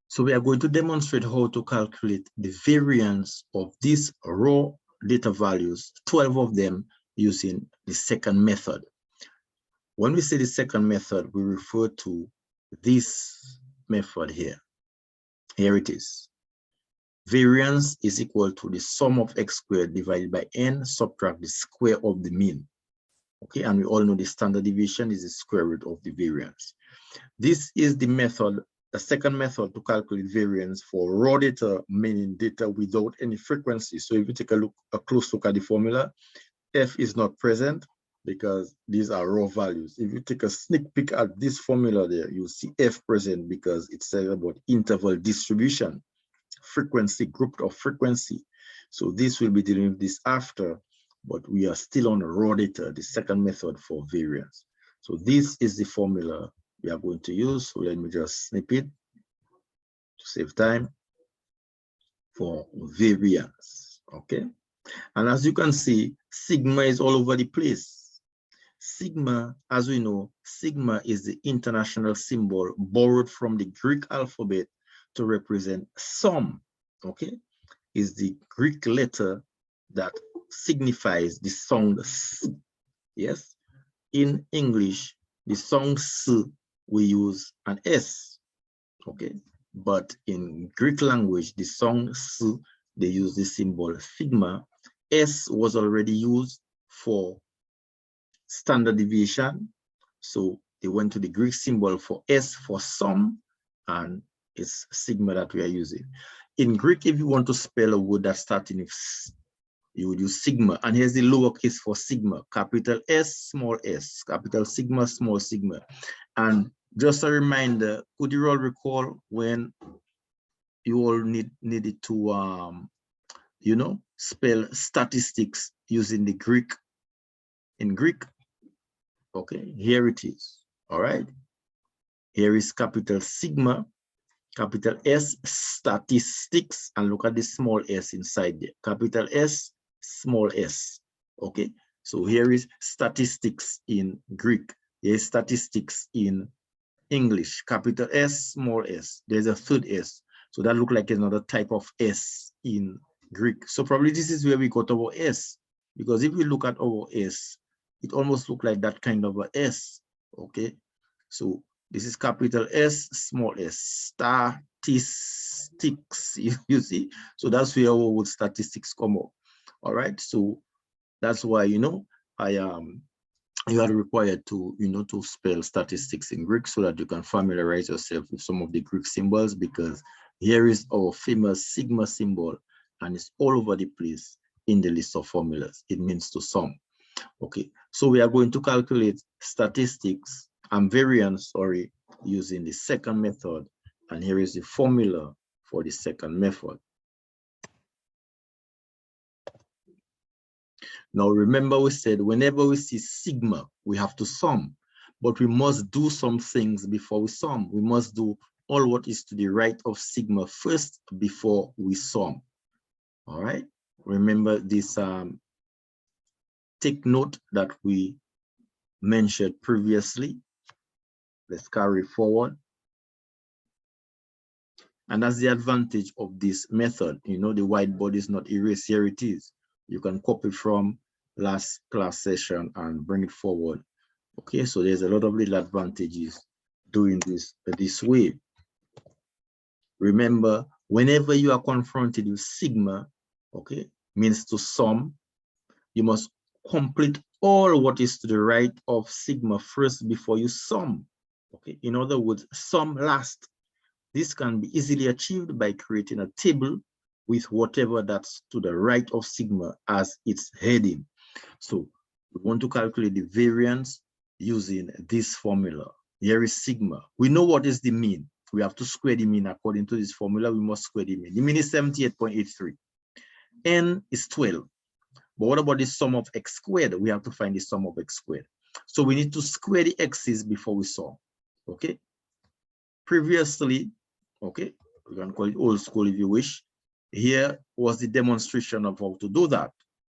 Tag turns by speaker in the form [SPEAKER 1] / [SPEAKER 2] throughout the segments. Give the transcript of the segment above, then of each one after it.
[SPEAKER 1] So we are going to demonstrate how to calculate the variance of these raw data values, 12 of them, using the second method. When we say the second method, we refer to this method here. Here it is. Variance is equal to the sum of x squared divided by n, subtract the square of the mean. Okay, and we all know the standard deviation is the square root of the variance. This is the method, the second method to calculate variance for raw data, meaning data without any frequency. So if you take a close look at the formula, f is not present because these are raw values. If you take a sneak peek at this formula there, you'll see f present because it says about interval distribution, frequency, group of frequency. So this will be dealing with this after, but we are still on raw data, the second method for variance. So this is the formula we are going to use. So let me just snip it to save time for variance. Okay. And as you can see, sigma is all over the place. Sigma, as we know, sigma is the international symbol borrowed from the Greek alphabet to represent sum. Okay, is the Greek letter that signifies the sound s. Yes, in English, the sound s, we use an s. Okay, but in Greek language, the sound s, they use the symbol sigma. S was already used for standard deviation, so they went to the Greek symbol for S for sum, and it's sigma that we are using. In Greek, if you want to spell a word that's starting with s, you would use sigma, and here's the lowercase for sigma, capital S, small s, capital sigma, small sigma. And just a reminder, could you all recall when you all needed to you know, spell statistics using the Greek in Greek? Okay, here it is. All right, here is capital sigma, capital S, statistics, and look at the small s inside there, capital S, small s. Okay, so here is statistics in Greek, here's statistics in English, capital S, small s, there's a third s, so that looks like another type of s in Greek. So probably this is where we got our s, because if we look at our s, it almost looks like that kind of a s. Okay, so this is capital S, small s, statistics, you see. So that's where our word statistics come up. All right, so that's why, you know, you are required to, you know, to spell statistics in Greek so that you can familiarize yourself with some of the Greek symbols, because here is our famous sigma symbol, and it's all over the place in the list of formulas. It means to sum. Okay, so we are going to calculate statistics and variance, sorry, using the second method. And here is the formula for the second method. Now, remember we said whenever we see sigma, we have to sum, but we must do some things before we sum. We must do all what is to the right of sigma first before we sum. All right, remember this, take note that we mentioned previously. Let's carry forward. And that's the advantage of this method. You know, the whiteboard is not erased. Here it is. You can copy from last class session and bring it forward. Okay, so there's a lot of little advantages doing this way. Remember, whenever you are confronted with sigma, okay, means to sum, you must complete all what is to the right of sigma first before you sum. Okay, in other words, sum last. This can be easily achieved by creating a table with whatever that's to the right of sigma as its heading. So we want to calculate the variance using this formula. Here is sigma. We know what is the mean. We have to square the mean according to this formula. We must square the mean. The mean is 78.83. N is 12. But what about the sum of x squared? We have to find the sum of x squared. So we need to square the x's before we sum. Okay. Previously, okay, we can call it old school if you wish. Here was the demonstration of how to do that.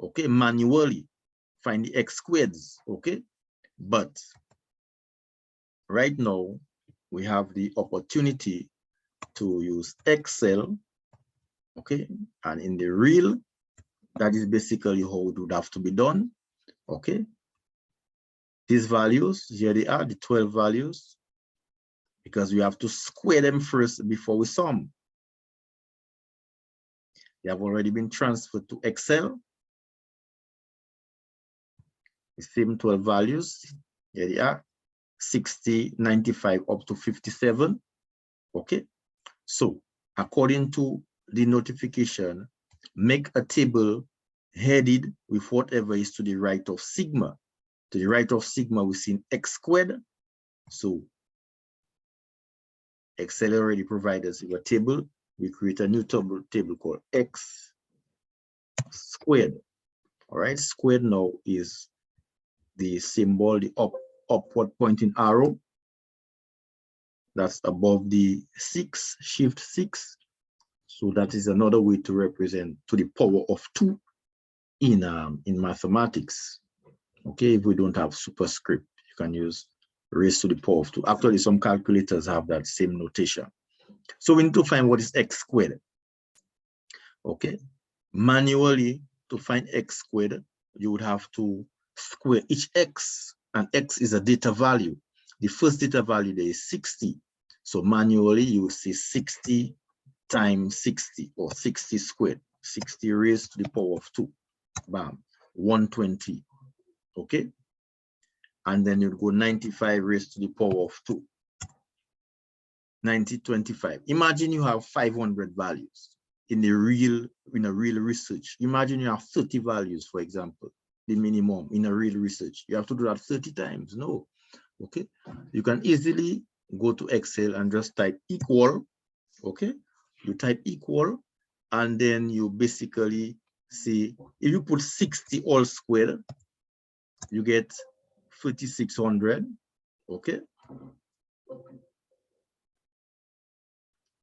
[SPEAKER 1] Okay, manually find the x squareds. Okay, but right now we have the opportunity to use Excel, okay? And in the real, that is basically how it would have to be done, okay? These values, here they are, the 12 values, because we have to square them first before we sum. They have already been transferred to Excel. The same 12 values, here they are, 60, 95, up to 57, okay? So according to the notification, make a table headed with whatever is to the right of sigma. To the right of sigma, we've seen x squared. So Excel already provides us with a table. We create a new table called x squared. All right, squared now is the symbol, the upward pointing arrow. That's above the 6, shift 6. So that is another way to represent to the power of 2 in mathematics. Okay, if we don't have superscript, you can use raised to the power of 2. Actually, some calculators have that same notation. So we need to find what is x squared. Okay, manually to find x squared, you would have to square each x, and x is a data value. The first data value there is 60. So manually you will see 60 times 60, or 60 squared, 60 raised to the power of 2, bam, 120, okay? And then you'd go 95 raised to the power of 2, 90, 25. Imagine you have 500 values in a real research. Imagine you have 30 values, for example, the minimum in a real research. You have to do that 30 times, no, okay? You can easily go to Excel and just type equal, okay? You type equal, and then you basically see, if you put 60 all squared, you get 3600, okay?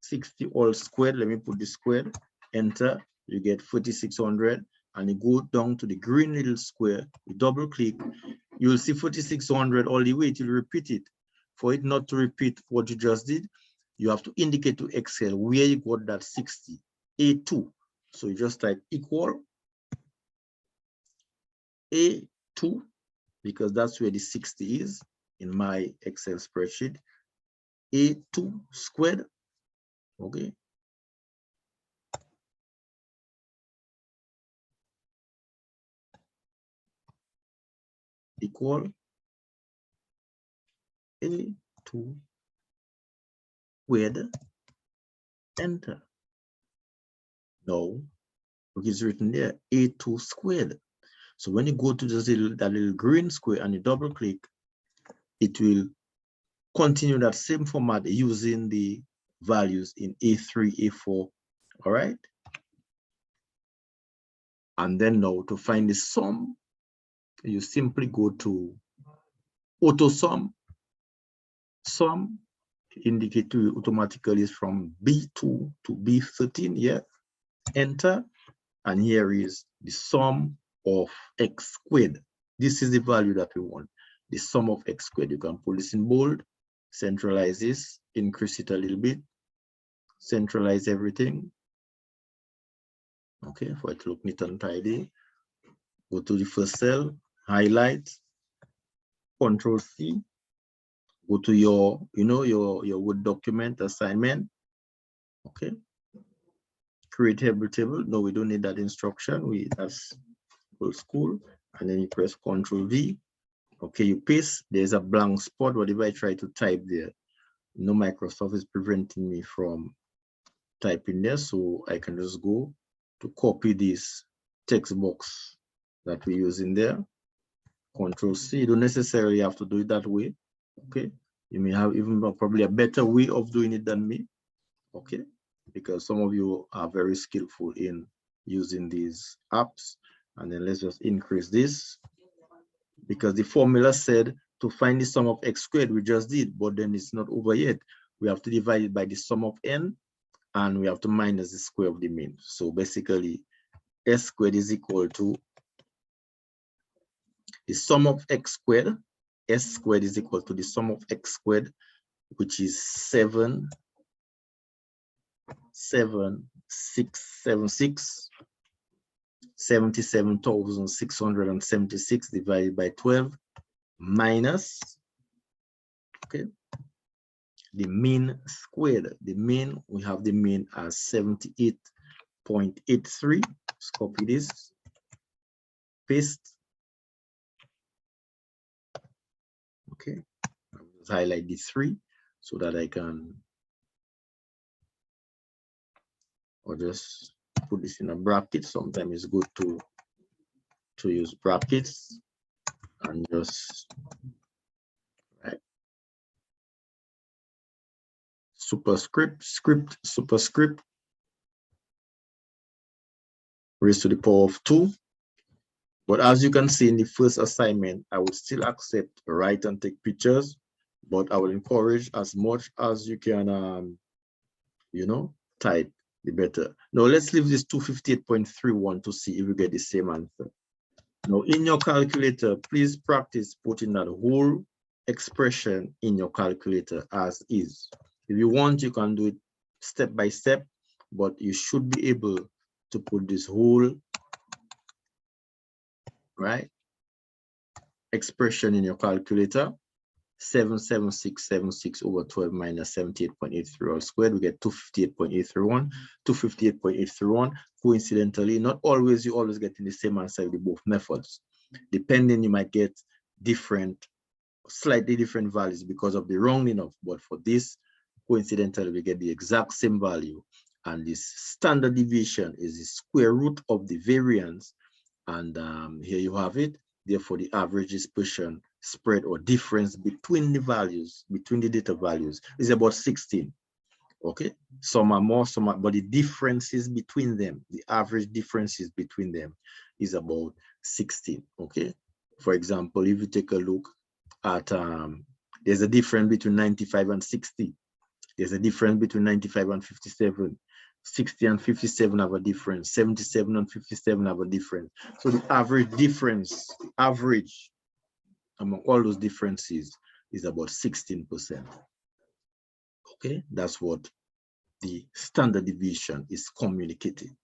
[SPEAKER 1] 60 all squared, let me put the squared, enter, you get 4600, and you go down to the green little square, you double click, you will see 4600 all the way till you repeat it. For it not to repeat what you just did, you have to indicate to Excel where you got that 60, A2. So you just type equal A2, because that's where the 60 is in my Excel spreadsheet, A2 squared, okay? Equal A2 squared, enter. Now, it's written there, A2 squared. So when you go to that little green square and you double click, it will continue that same format using the values in A3, A4, all right? And then now to find the sum, you simply go to auto sum. Sum indicate to you automatically is from B2 to B13, yeah, enter, and here is the sum of x squared. This is the value that we want, the sum of x squared. You can put this in bold, centralize this, increase it a little bit, centralize everything, okay, for it to look neat and tidy. Go to the first cell, highlight, Control C, go to your, your Word document assignment, okay, create table. No, we don't need that instruction. That's old school. And then you press Control V. Okay, you paste. There's a blank spot. Whatever I try to type there, no, Microsoft is preventing me from typing there, so I can just go to copy this text box that we use in there. Control C. You don't necessarily have to do it that way. Okay, you may have even probably a better way of doing it than me. Okay, because some of you are very skillful in using these apps. And then let's just increase this, because the formula said to find the sum of x squared, we just did, but then it's not over yet. We have to divide it by the sum of n, and we have to minus the square of the mean. So basically, s squared is equal to the sum of x squared. S squared is equal to the sum of x squared, which is 7 7676, 77,676 divided by 12 minus, okay, the mean squared. The mean, we have the mean as 78.83. Let's copy this, paste. Okay, I'll just highlight the 3 so that I can, or just put this in a bracket. Sometimes it's good to use brackets and just right. Superscript, script, superscript, raised to the power of 2. But as you can see in the first assignment, I would still accept write and take pictures, but I will encourage as much as you can, you know, type, the better. Now let's leave this 258.31 to see if we get the same answer. Now in your calculator, please practice putting that whole expression in your calculator as is. If you want, you can do it step by step, but you should be able to put this whole, right, expression in your calculator. 77676 over 12 minus 78.83 all squared, we get 258.831. 258.831. Coincidentally, not always you always get in the same answer with both methods. Depending, you might get different, slightly different values because of the rounding off. But for this, coincidentally, we get the exact same value. And this standard deviation is the square root of the variance. And here you have it. Therefore, the average dispersion spread or difference between the values, between the data values, is about 16. Okay, some are more, some are, but the differences between them, the average differences between them is about 16. Okay, for example, if you take a look at, there's a difference between 95 and 60. There's a difference between 95 and 57. 60 and 57 have a difference. 77 and 57 have a difference. So the average difference, average among all those differences is about 16%. Okay, that's what the standard deviation is communicating.